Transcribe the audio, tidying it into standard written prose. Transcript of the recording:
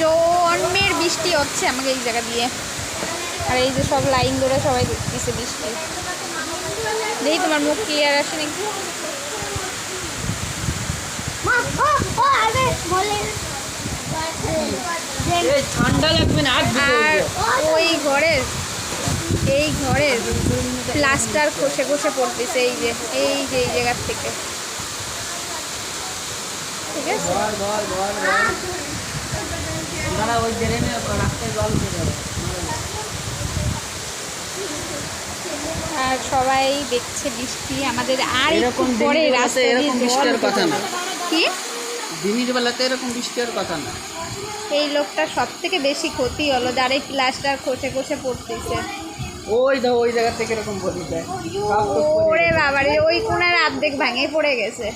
জন্মের বৃষ্টি হচ্ছে আমাকে এই জায়গা দিয়ে। আর এই যে সব লাইন ধরে সবাই দেখতেছে বৃষ্টি। দেখি তোমার মুখ ক্লিয়ার আসে নাকি। ঠান্ডা লাগবে না। আর ওই ঘরের এই ঘরের প্লাস্টার খসে খসে পড়তেছে এই যে এই জায়গার থেকে। ঠিক আছে, ওই ড্রেনে রাস্তায় জল উঠে যাবে। আর সবাই দেখছে বৃষ্টি। আমাদের আর একটু এরকম পরে দিনের বেলাতে রাস্তা দিয়ে এরকম বৃষ্টি জল হওয়ার কথা না। কি দিনের বেলাতে এরকম বৃষ্টি হওয়ার কথা না। এই লোকটা সব থেকে বেশি ক্ষতি হলো, যার এই প্লাস্টার খসে খসে পড়তেছে। ওই দাও ওই জায়গা থেকে এরকম বলি যায়। ওরে বাবারে, ওই কোণার অর্ধেক ভাঙে পড়ে গেছে।